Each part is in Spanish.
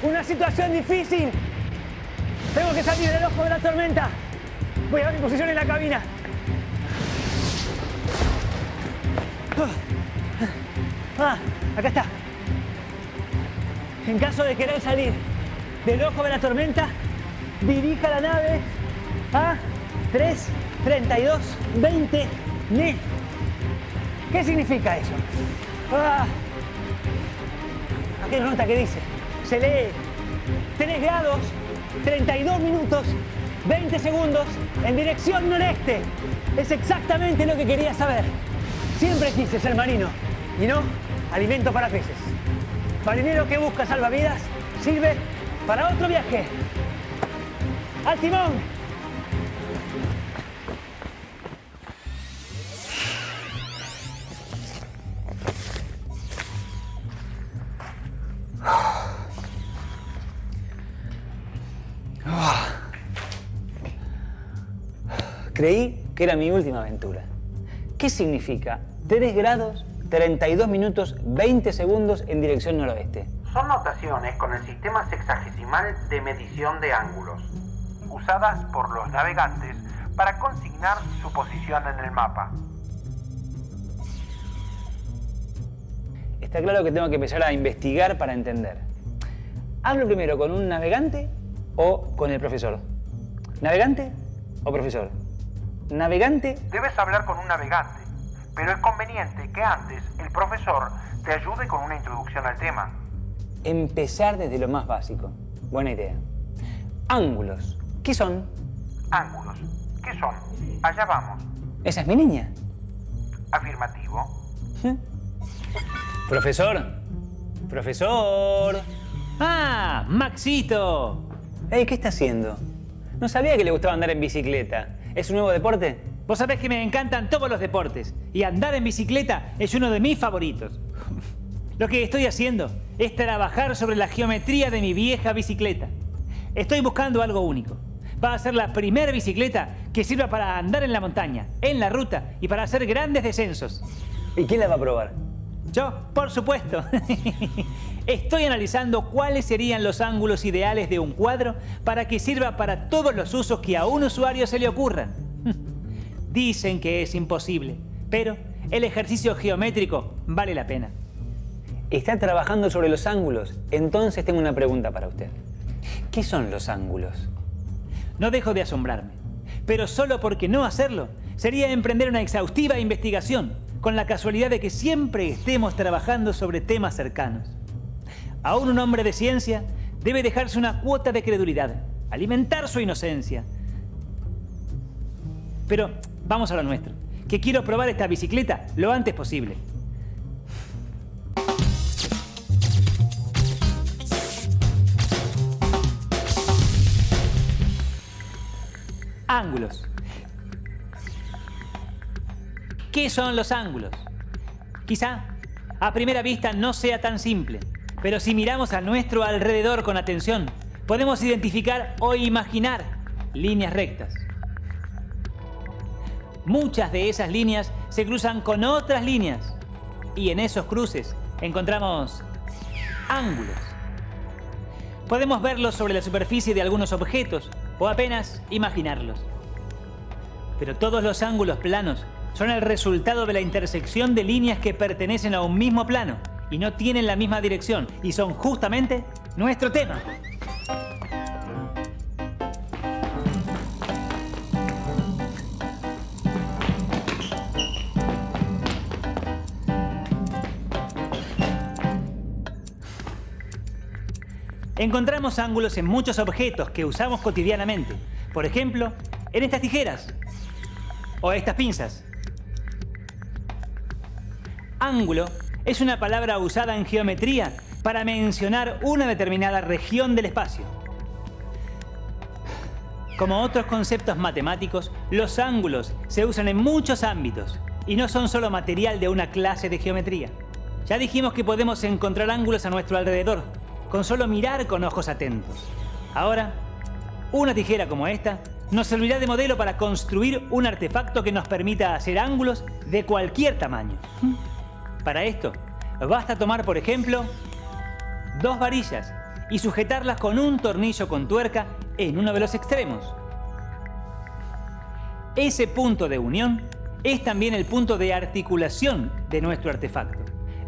Una situación difícil. Tengo que salir del ojo de la tormenta. Voy a dar mi posición en la cabina. Acá está. En caso de querer salir del ojo de la tormenta, dirija la nave a 3:32:20 N. ¿Qué significa eso? Aquí hay una nota que dice, se lee 3 grados, 32 minutos, 20 segundos en dirección noreste. Es exactamente lo que quería saber. Siempre quise ser marino y no alimento para peces. Marinero que busca salvavidas sirve para otro viaje. ¡Al timón! Creí que era mi última aventura. ¿Qué significa 3 grados, 32 minutos, 20 segundos en dirección noroeste? Son notaciones con el sistema sexagesimal de medición de ángulos, usadas por los navegantes para consignar su posición en el mapa. Está claro que tengo que empezar a investigar para entender. ¿Hablo primero con un navegante o con el profesor? ¿Navegante o profesor? ¿Navegante? Debes hablar con un navegante, pero es conveniente que antes el profesor te ayude con una introducción al tema. Empezar desde lo más básico. Buena idea. Ángulos. ¿Qué son? Ángulos. ¿Qué son? Allá vamos. ¿Esa es mi niña? Afirmativo. Profesor. Profesor. ¡Ah! ¡Maxito! Hey, ¿qué está haciendo? No sabía que le gustaba andar en bicicleta. ¿Es un nuevo deporte? Vos sabés que me encantan todos los deportes y andar en bicicleta es uno de mis favoritos. Lo que estoy haciendo es trabajar sobre la geometría de mi vieja bicicleta. Estoy buscando algo único. Va a ser la primera bicicleta que sirva para andar en la montaña, en la ruta y para hacer grandes descensos. ¿Y quién la va a probar? Yo, por supuesto. Estoy analizando cuáles serían los ángulos ideales de un cuadro para que sirva para todos los usos que a un usuario se le ocurran. Dicen que es imposible, pero el ejercicio geométrico vale la pena. Está trabajando sobre los ángulos. Entonces tengo una pregunta para usted. ¿Qué son los ángulos? No dejo de asombrarme, pero solo porque no hacerlo sería emprender una exhaustiva investigación, con la casualidad de que siempre estemos trabajando sobre temas cercanos. Aún un hombre de ciencia debe dejarse una cuota de credulidad, alimentar su inocencia. Pero vamos a lo nuestro, que quiero probar esta bicicleta lo antes posible. Ángulos. ¿Qué son los ángulos? Quizá a primera vista no sea tan simple, pero si miramos a nuestro alrededor con atención, podemos identificar o imaginar líneas rectas. Muchas de esas líneas se cruzan con otras líneas y en esos cruces encontramos ángulos. Podemos verlos sobre la superficie de algunos objetos o apenas imaginarlos. Pero todos los ángulos planos son el resultado de la intersección de líneas que pertenecen a un mismo plano y no tienen la misma dirección y son justamente nuestro tema. Encontramos ángulos en muchos objetos que usamos cotidianamente. Por ejemplo, en estas tijeras o estas pinzas. Ángulo es una palabra usada en geometría para mencionar una determinada región del espacio. Como otros conceptos matemáticos, los ángulos se usan en muchos ámbitos y no son solo material de una clase de geometría. Ya dijimos que podemos encontrar ángulos a nuestro alrededor, con solo mirar con ojos atentos. Ahora, una tijera como esta nos servirá de modelo para construir un artefacto que nos permita hacer ángulos de cualquier tamaño. Para esto, basta tomar, por ejemplo, 2 varillas y sujetarlas con un tornillo con tuerca en uno de los extremos. Ese punto de unión es también el punto de articulación de nuestro artefacto.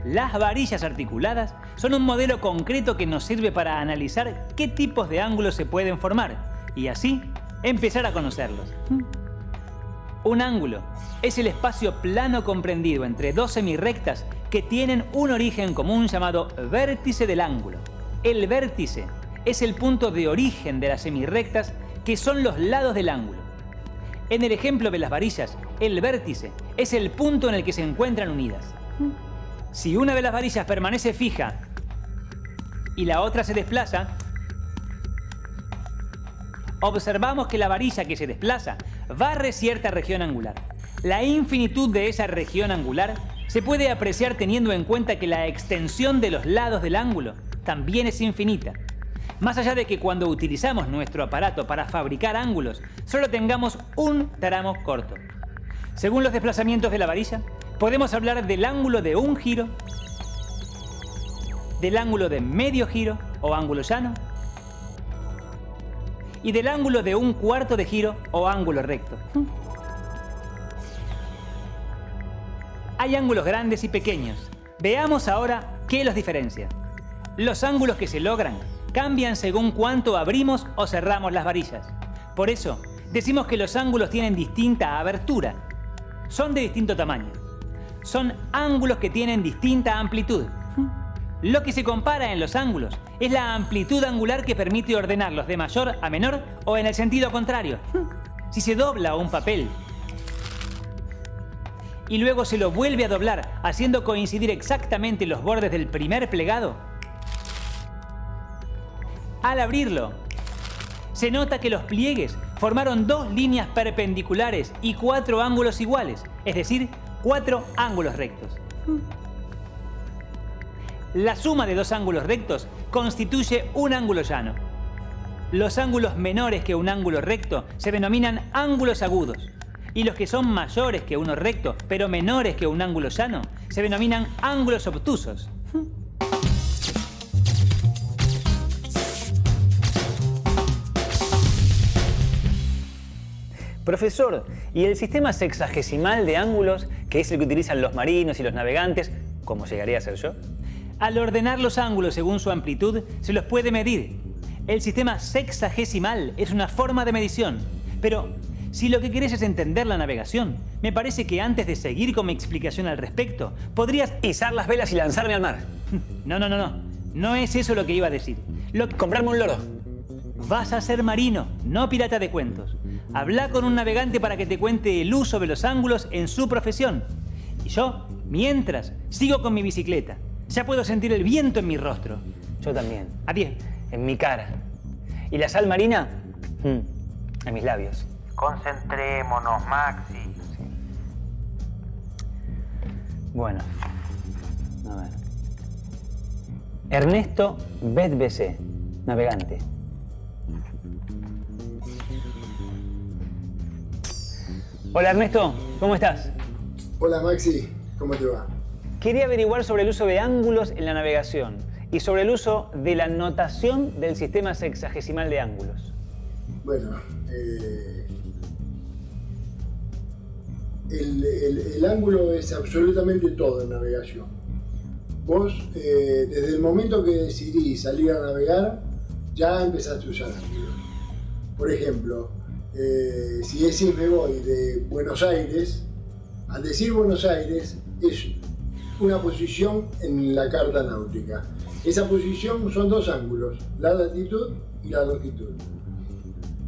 Las varillas articuladas son un modelo concreto que nos sirve para analizar qué tipos de ángulos se pueden formar y así empezar a conocerlos. Un ángulo es el espacio plano comprendido entre dos semirrectas que tienen un origen común llamado vértice del ángulo. El vértice es el punto de origen de las semirrectas que son los lados del ángulo. En el ejemplo de las varillas, el vértice es el punto en el que se encuentran unidas. Si una de las varillas permanece fija y la otra se desplaza, observamos que la varilla que se desplaza barre cierta región angular. La infinitud de esa región angular se puede apreciar teniendo en cuenta que la extensión de los lados del ángulo también es infinita. Más allá de que cuando utilizamos nuestro aparato para fabricar ángulos, solo tengamos un tramo corto. Según los desplazamientos de la varilla, podemos hablar del ángulo de un giro, del ángulo de medio giro o ángulo llano, y del ángulo de un cuarto de giro o ángulo recto. Hay ángulos grandes y pequeños. Veamos ahora qué los diferencia. Los ángulos que se logran cambian según cuánto abrimos o cerramos las varillas. Por eso, decimos que los ángulos tienen distinta abertura. Son de distinto tamaño. Son ángulos que tienen distinta amplitud. Lo que se compara en los ángulos es la amplitud angular que permite ordenarlos de mayor a menor o en el sentido contrario. Si se dobla un papel y luego se lo vuelve a doblar haciendo coincidir exactamente los bordes del primer plegado, al abrirlo se nota que los pliegues formaron dos líneas perpendiculares y 4 ángulos iguales, es decir, 4 ángulos rectos. La suma de dos ángulos rectos constituye un ángulo llano. Los ángulos menores que un ángulo recto se denominan ángulos agudos, y los que son mayores que uno recto, pero menores que un ángulo llano, se denominan ángulos obtusos. Profesor, ¿y el sistema sexagesimal de ángulos, que es el que utilizan los marinos y los navegantes, cómo llegaría a ser yo? Al ordenar los ángulos según su amplitud, se los puede medir. El sistema sexagesimal es una forma de medición. Pero, si lo que querés es entender la navegación, me parece que antes de seguir con mi explicación al respecto, podrías izar las velas y lanzarme al mar. No. No es eso lo que iba a decir. Comprarme un loro. Vas a ser marino, no pirata de cuentos. Habla con un navegante para que te cuente el uso de los ángulos en su profesión. Y yo, mientras, sigo con mi bicicleta. Ya puedo sentir el viento en mi rostro. Yo también. Adiós. En mi cara. ¿Y la sal marina? En mis labios. Concentrémonos, Maxi. Sí. Bueno, a ver. Ernesto Bedbc, navegante. Hola Ernesto, ¿cómo estás? Hola Maxi, ¿cómo te va? Quería averiguar sobre el uso de ángulos en la navegación y sobre el uso de la notación del sistema sexagesimal de ángulos. Bueno, el ángulo es absolutamente todo en navegación. Vos, desde el momento que decidís salir a navegar, ya empezaste a usar ángulos. Por ejemplo, si decís me voy de Buenos Aires, al decir Buenos Aires es una posición en la carta náutica. Esa posición son dos ángulos, la latitud y la longitud.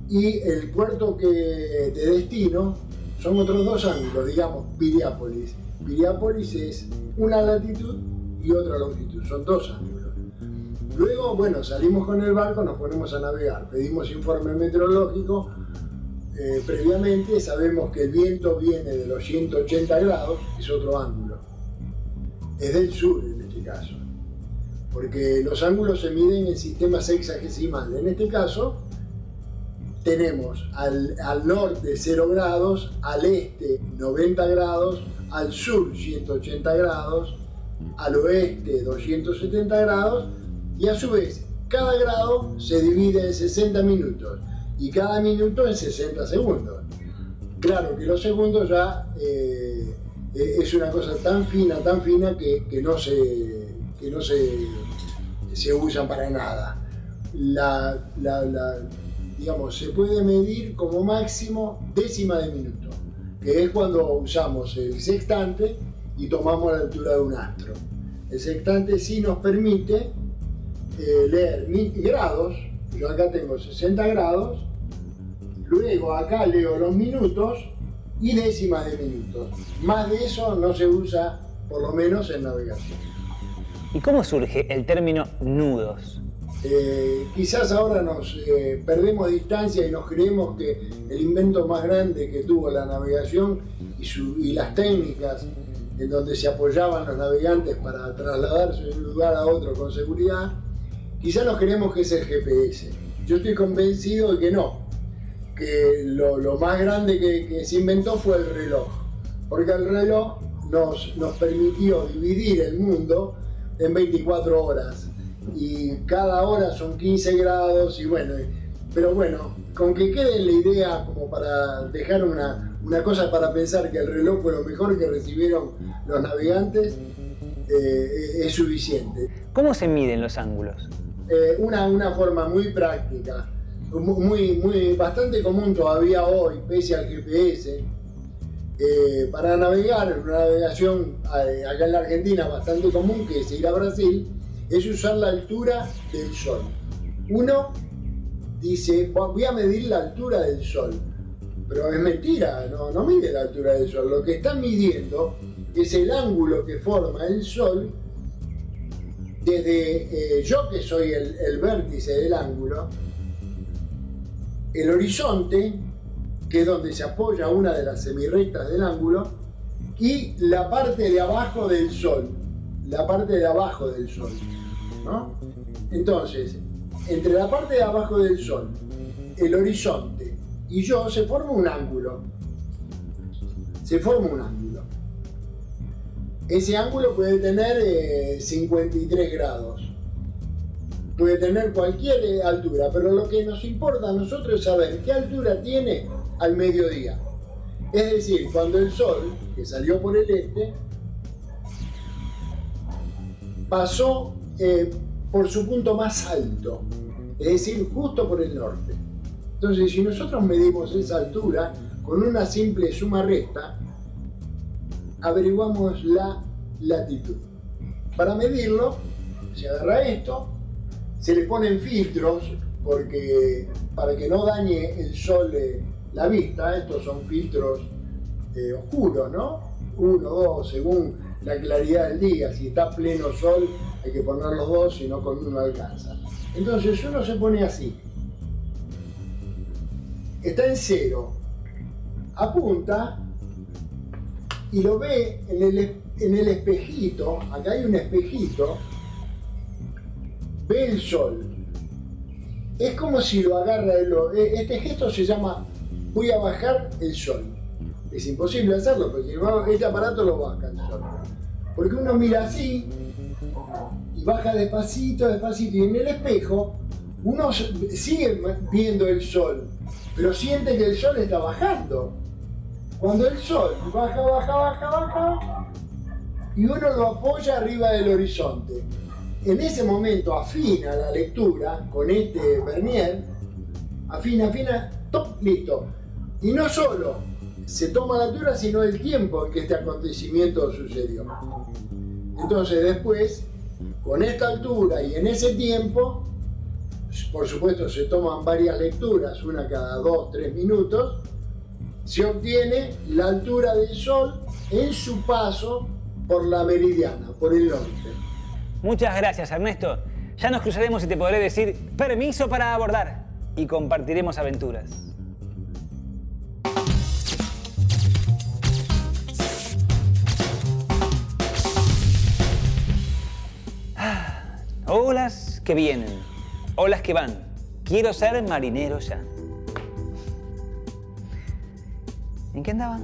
Y el puerto de destino son otros dos ángulos, digamos Piriápolis. Piriápolis es una latitud y otra longitud, son dos ángulos. Luego, bueno, salimos con el barco, nos ponemos a navegar, pedimos informe meteorológico. Previamente sabemos que el viento viene de los 180 grados, es otro ángulo. Es del sur en este caso, porque los ángulos se miden en sistema sexagesimal. En este caso tenemos al norte 0 grados, al este 90 grados, al sur 180 grados, al oeste 270 grados y a su vez cada grado se divide en 60 minutos y cada minuto en 60 segundos. Claro que los segundos ya es una cosa tan fina que no se usan para nada. Digamos, se puede medir como máximo décima de minuto, que es cuando usamos el sextante y tomamos la altura de un astro. El sextante sí nos permite leer grados. Yo acá tengo 60 grados, luego acá leo los minutos y décimas de minutos. Más de eso no se usa, por lo menos en navegación. ¿Y cómo surge el término nudos? Quizás ahora nos perdemos distancia y nos creemos que el invento más grande que tuvo la navegación y las técnicas en donde se apoyaban los navegantes para trasladarse de un lugar a otro con seguridad, quizás nos creemos que es el GPS. Yo estoy convencido de que no, que lo más grande que se inventó fue el reloj, porque el reloj nos permitió dividir el mundo en 24 horas. Y cada hora son 15 grados y bueno, pero bueno, con que quede la idea como para dejar una cosa para pensar que el reloj fue lo mejor que recibieron los navegantes, es suficiente. ¿Cómo se miden los ángulos? Una forma muy práctica, bastante común todavía hoy, pese al GPS. Para navegar, una navegación acá en la Argentina bastante común, que es ir a Brasil, es usar la altura del sol. Uno dice, voy a medir la altura del sol, pero es mentira, no mide la altura del sol. Lo que está midiendo es el ángulo que forma el sol desde yo, que soy el vértice del ángulo, el horizonte, que es donde se apoya una de las semirrectas del ángulo, y la parte de abajo del sol, ¿no? Entonces, entre la parte de abajo del sol, el horizonte y yo se forma un ángulo. Ese ángulo puede tener 53 grados. Puede tener cualquier altura, pero lo que nos importa a nosotros es saber qué altura tiene al mediodía. Es decir, cuando el sol, que salió por el este, pasó por su punto más alto, es decir, justo por el norte. Entonces, si nosotros medimos esa altura con una simple suma resta, averiguamos la latitud. Para medirlo, se agarra esto, se le ponen filtros para que no dañe el sol la vista. Estos son filtros oscuros, ¿no? 1, 2, según la claridad del día. Si está pleno sol, hay que poner los dos, si no con uno alcanza. Entonces uno se pone así. Está en 0. Apunta y lo ve en el espejito. Acá hay un espejito. Ve el sol. Es como si lo agarra este gesto se llama voy a bajar el sol. Es imposible hacerlo porque este aparato lo baja el sol. Porque uno mira así y baja despacito y en el espejo uno sigue viendo el sol, pero siente que el sol está bajando. Cuando el sol baja y uno lo apoya arriba del horizonte, en ese momento afina la lectura con este vernier, afina, top, listo. Y no solo se toma la altura, sino el tiempo en que este acontecimiento sucedió. Entonces después, con esta altura y en ese tiempo, por supuesto se toman varias lecturas, una cada 2-3 minutos, se obtiene la altura del sol en su paso por la meridiana, por el norte. Muchas gracias, Ernesto. Ya nos cruzaremos y te podré decir permiso para abordar y compartiremos aventuras. Olas que vienen, olas que van. Quiero ser marinero ya. ¿En qué andaba?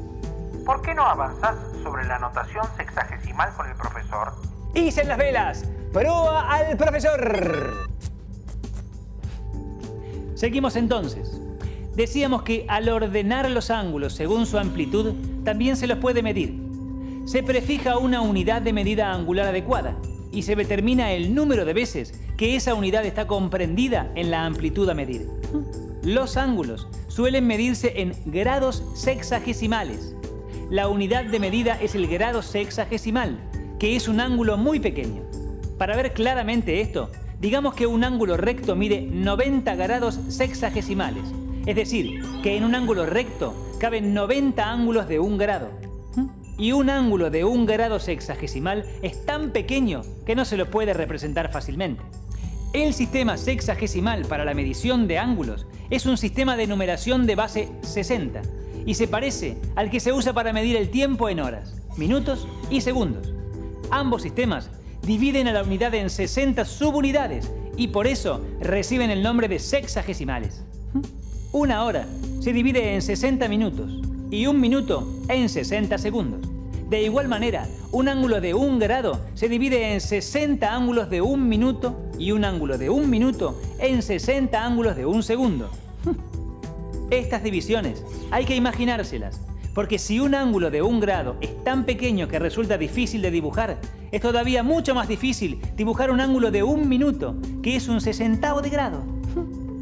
¿Por qué no avanzás sobre la notación sexagesimal con el profesor? ¡Hice en las velas! ¡Proa al profesor! Seguimos entonces. Decíamos que al ordenar los ángulos según su amplitud, también se los puede medir. Se prefija una unidad de medida angular adecuada y se determina el número de veces que esa unidad está comprendida en la amplitud a medir. Los ángulos suelen medirse en grados sexagesimales. La unidad de medida es el grado sexagesimal, que es un ángulo muy pequeño. Para ver claramente esto, digamos que un ángulo recto mide 90 grados sexagesimales. Es decir, que en un ángulo recto caben 90 ángulos de 1 grado. Y un ángulo de 1 grado sexagesimal es tan pequeño que no se lo puede representar fácilmente. El sistema sexagesimal para la medición de ángulos es un sistema de numeración de base 60 y se parece al que se usa para medir el tiempo en horas, minutos y segundos. Ambos sistemas dividen a la unidad en 60 subunidades y por eso reciben el nombre de sexagesimales. Una hora se divide en 60 minutos y un minuto en 60 segundos. De igual manera, un ángulo de 1 grado se divide en 60 ángulos de 1 minuto y un ángulo de 1 minuto en 60 ángulos de 1 segundo. Estas divisiones hay que imaginárselas, porque si un ángulo de 1 grado es tan pequeño que resulta difícil de dibujar, es todavía mucho más difícil dibujar un ángulo de 1 minuto, que es un 60avo de grado.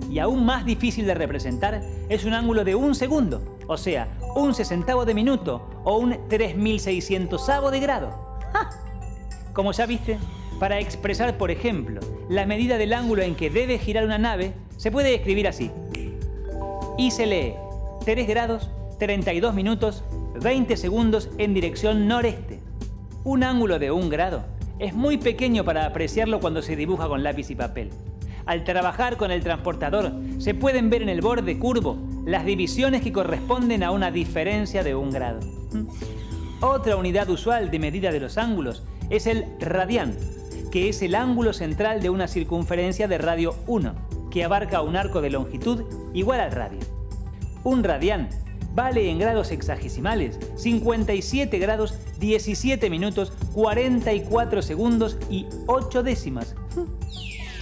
Y aún más difícil de representar es un ángulo de 1 segundo, o sea, un 60avo de minuto o un 3600avo de grado. Como ya viste, para expresar, por ejemplo, la medida del ángulo en que debe girar una nave, se puede escribir así. Y se lee 3 grados, 32 minutos, 20 segundos en dirección noreste. Un ángulo de 1 grado es muy pequeño para apreciarlo cuando se dibuja con lápiz y papel. Al trabajar con el transportador, se pueden ver en el borde curvo las divisiones que corresponden a una diferencia de 1 grado. Otra unidad usual de medida de los ángulos es el radián, que es el ángulo central de una circunferencia de radio 1, que abarca un arco de longitud igual al radio. Un radián vale en grados sexagesimales 57 grados, 17 minutos, 44 segundos y 8 décimas.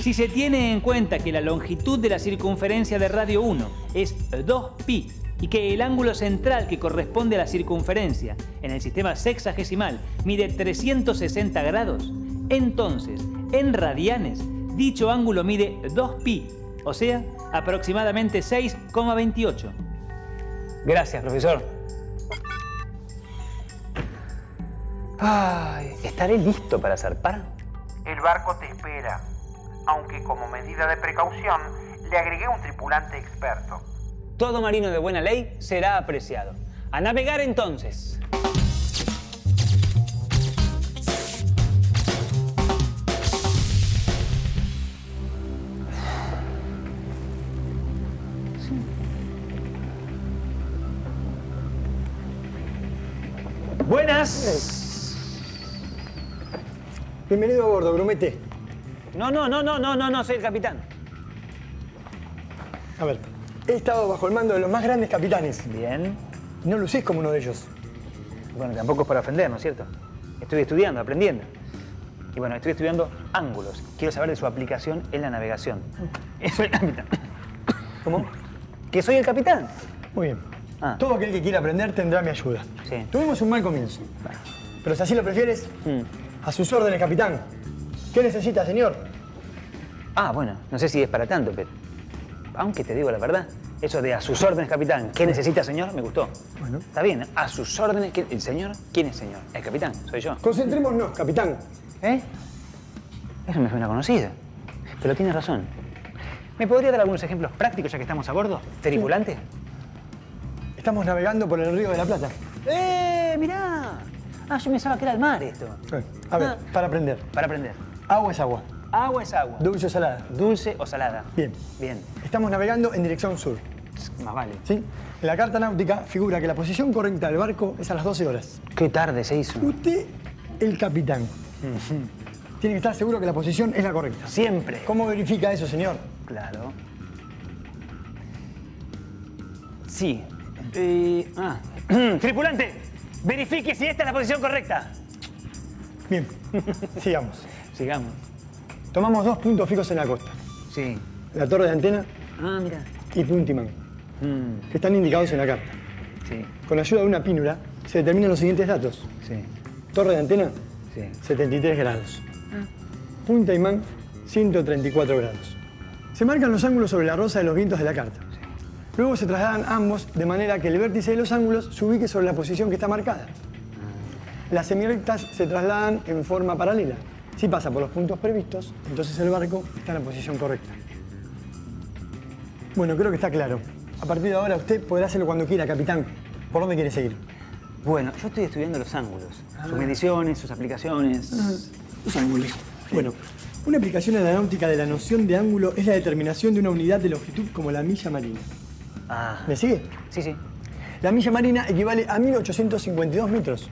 Si se tiene en cuenta que la longitud de la circunferencia de radio 1 es 2pi y que el ángulo central que corresponde a la circunferencia en el sistema sexagesimal mide 360 grados, entonces, en radianes, dicho ángulo mide 2pi, o sea, aproximadamente 6,28. Gracias, profesor. Ay, ¿estaré listo para zarpar? El barco te espera, aunque como medida de precaución le agregué un tripulante experto. Todo marino de buena ley será apreciado. ¡A navegar entonces! ¡Buenas! Bienvenido a bordo, Grumete. No, soy el capitán. A ver, he estado bajo el mando de los más grandes capitanes. Bien. Y no lucís como uno de ellos. Bueno, tampoco es para ofender, ¿no es cierto? Estoy estudiando, aprendiendo. Y bueno, estoy estudiando ángulos. Quiero saber de su aplicación en la navegación. Soy el capitán. ¿Cómo? ¿Que soy el capitán? Muy bien. Todo aquel que quiera aprender tendrá mi ayuda. Sí. Tuvimos un mal comienzo. Pero si así lo prefieres, a sus órdenes, capitán. ¿Qué necesita, señor? Bueno, no sé si es para tanto, pero... Aunque te digo la verdad, eso de a sus órdenes, capitán, ¿qué necesita, señor? Me gustó. Bueno. Está bien, a sus órdenes, ¿el señor? ¿Quién es señor? El capitán, soy yo. Concentrémonos, capitán. Eso me suena conocido. Pero tiene razón. ¿Me podría dar algunos ejemplos prácticos ya que estamos a bordo? ¿Tripulante? Sí. Estamos navegando por el Río de la Plata. Mirá. Yo pensaba que era el mar esto. A ver, para aprender. Para aprender. Agua es agua. Agua es agua. Dulce o salada. Dulce o salada. Bien. Bien. Estamos navegando en dirección sur. Más vale. ¿Sí? En la carta náutica figura que la posición correcta del barco es a las 12 horas. Qué tarde se hizo. Usted, el capitán. Tiene que estar seguro que la posición es la correcta. Siempre. ¿Cómo verifica eso, señor? Claro. Sí. Tripulante, verifique si esta es la posición correcta. Bien, sigamos. Sigamos. Tomamos 2 puntos fijos en la costa. Sí. La torre de antena. Mira. y puntimán, que están indicados en la carta. Sí, Con la ayuda de una pínula se determinan los siguientes datos. sí, Torre de antena, sí. 73 grados. Punta imán, 134 grados. Se marcan los ángulos sobre la rosa de los vientos de la carta. Luego se trasladan ambos de manera que el vértice de los ángulos se ubique sobre la posición que está marcada. Las semirrectas se trasladan en forma paralela. Si pasa por los puntos previstos, entonces el barco está en la posición correcta. Bueno, creo que está claro. A partir de ahora usted podrá hacerlo cuando quiera, capitán. ¿Por dónde quiere seguir? Bueno, yo estoy estudiando los ángulos, sus mediciones, sus aplicaciones. Los ángulos. Bueno, una aplicación en la náutica de la noción de ángulo es la determinación de una unidad de longitud como la milla marina. Ah, ¿Me sigue? sí, sí. La milla marina equivale a 1852 metros.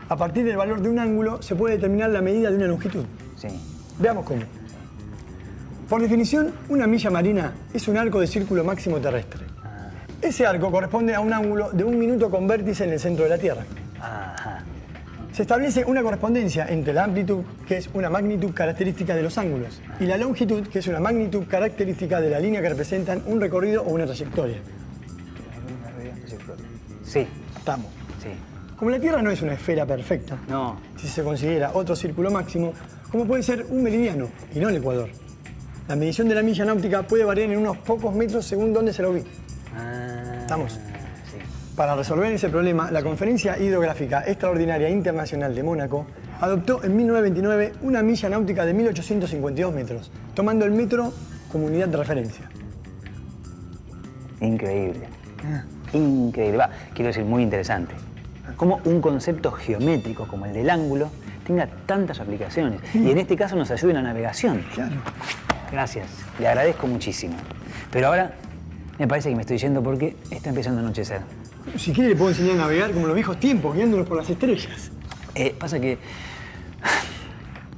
A partir del valor de un ángulo se puede determinar la medida de una longitud. Sí. Veamos cómo. Por definición, una milla marina es un arco de círculo máximo terrestre. Ese arco corresponde a un ángulo de 1 minuto con vértice en el centro de la Tierra. Ajá. Se establece una correspondencia entre la amplitud, que es una magnitud característica de los ángulos, y la longitud, que es una magnitud característica de la línea que representan un recorrido o una trayectoria. Sí, Estamos. sí. Como la Tierra no es una esfera perfecta, No. si se considera otro círculo máximo, como puede ser un meridiano y no el ecuador. La medición de la milla náutica puede variar en unos pocos metros según dónde se lo ubique. ¿Estamos? Sí. Para resolver ese problema, la Conferencia Hidrográfica Extraordinaria Internacional de Mónaco adoptó en 1929 una milla náutica de 1852 metros, tomando el metro como unidad de referencia. Increíble. Increíble. Va, quiero decir, muy interesante. Cómo un concepto geométrico como el del ángulo tenga tantas aplicaciones y en este caso nos ayude en la navegación. Claro. Gracias, le agradezco muchísimo. Pero ahora me parece que me estoy yendo porque está empezando a anochecer. Si quiere le puedo enseñar a navegar como en los viejos tiempos, guiándonos por las estrellas. Pasa que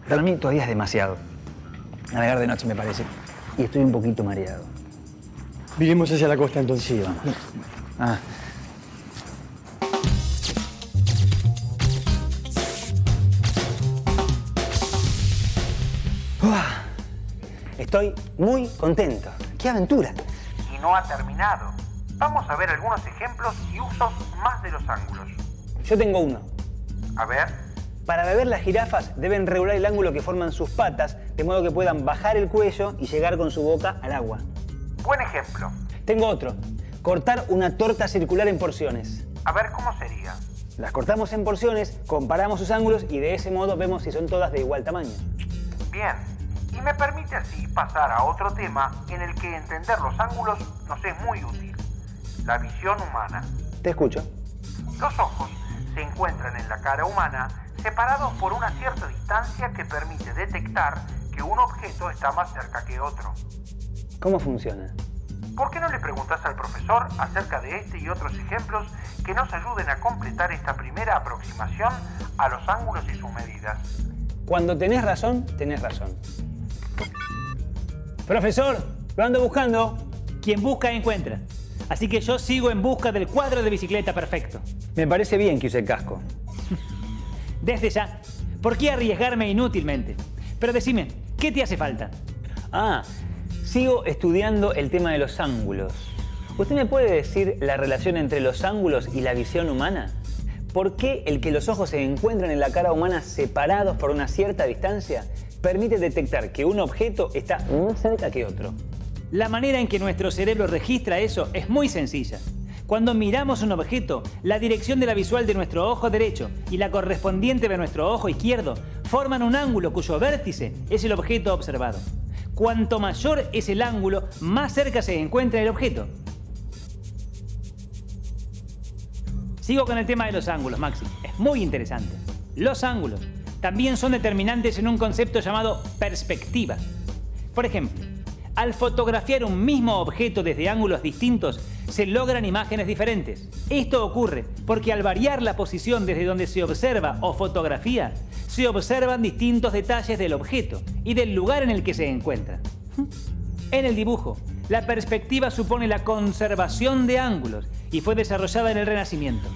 para mí todavía es demasiado. Navegar de noche me parece. Y estoy un poquito mareado. Viremos hacia la costa entonces. Sí, vamos. Ah. Estoy muy contento. ¡Qué aventura! Y no ha terminado. Vamos a ver algunos ejemplos y usos más de los ángulos. Yo tengo uno. A ver, Para beber, las jirafas deben regular el ángulo que forman sus patas, de modo que puedan bajar el cuello y llegar con su boca al agua. buen ejemplo. Tengo otro. Cortar una torta circular en porciones. A ver cómo sería. Las cortamos en porciones, comparamos sus ángulos y de ese modo vemos si son todas de igual tamaño. Bien, y me permite así pasar a otro tema en el que entender los ángulos nos es muy útil. La visión humana. Te escucho. Los ojos se encuentran en la cara humana separados por una cierta distancia que permite detectar que un objeto está más cerca que otro. ¿Cómo funciona? ¿Por qué no le preguntas al profesor acerca de este y otros ejemplos que nos ayuden a completar esta primera aproximación a los ángulos y sus medidas? Cuando tenés razón, tenés razón. Profesor, lo ando buscando. Quien busca, encuentra. Así que yo sigo en busca del cuadro de bicicleta perfecto. Me parece bien que use el casco. Desde ya, ¿por qué arriesgarme inútilmente? Pero decime, ¿qué te hace falta? Sigo estudiando el tema de los ángulos. ¿Usted me puede decir la relación entre los ángulos y la visión humana? ¿Por qué el que los ojos se encuentran en la cara humana separados por una cierta distancia permite detectar que un objeto está más cerca que otro? La manera en que nuestro cerebro registra eso es muy sencilla. Cuando miramos un objeto, la dirección de la visual de nuestro ojo derecho y la correspondiente de nuestro ojo izquierdo forman un ángulo cuyo vértice es el objeto observado. Cuanto mayor es el ángulo, más cerca se encuentra el objeto. Sigo con el tema de los ángulos, Maxi. Es muy interesante. Los ángulos también son determinantes en un concepto llamado perspectiva. Por ejemplo, al fotografiar un mismo objeto desde ángulos distintos, se logran imágenes diferentes. Esto ocurre porque al variar la posición desde donde se observa o fotografía, se observan distintos detalles del objeto y del lugar en el que se encuentra. En el dibujo, la perspectiva supone la conservación de ángulos y fue desarrollada en el Renacimiento.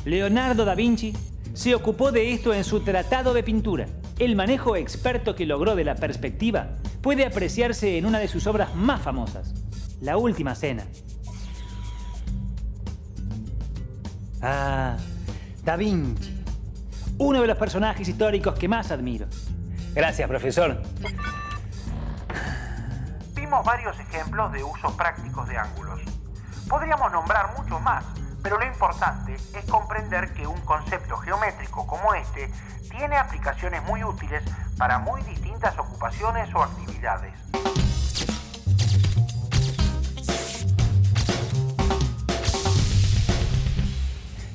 Leonardo da Vinci se ocupó de esto en su Tratado de Pintura. El manejo experto que logró de la perspectiva puede apreciarse en una de sus obras más famosas, La Última Cena. Ah, Da Vinci. Uno de los personajes históricos que más admiro. Gracias, profesor. Vimos varios ejemplos de usos prácticos de ángulos. Podríamos nombrar muchos más, pero lo importante es comprender que un concepto geométrico como este tiene aplicaciones muy útiles para muy distintas ocupaciones o actividades.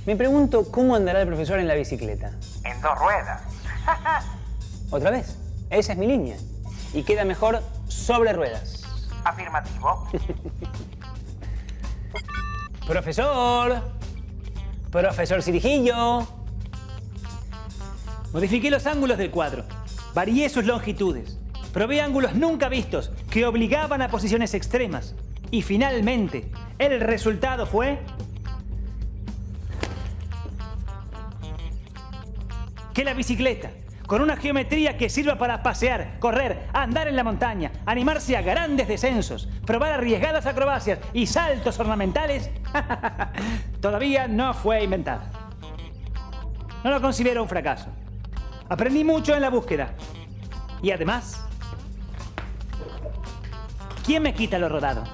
Me pregunto cómo andará el profesor en la bicicleta. En 2 ruedas. Otra vez, esa es mi línea. Y queda mejor sobre ruedas. Afirmativo. Profesor. Profesor Cirijillo. Modifiqué los ángulos del cuadro. Varié sus longitudes. Probé ángulos nunca vistos que obligaban a posiciones extremas. Y finalmente, el resultado fue... que la bicicleta, con una geometría que sirva para pasear, correr, andar en la montaña, animarse a grandes descensos, probar arriesgadas acrobacias y saltos ornamentales, todavía no fue inventada. No lo considero un fracaso. Aprendí mucho en la búsqueda. Y además, ¿quién me quita lo rodado?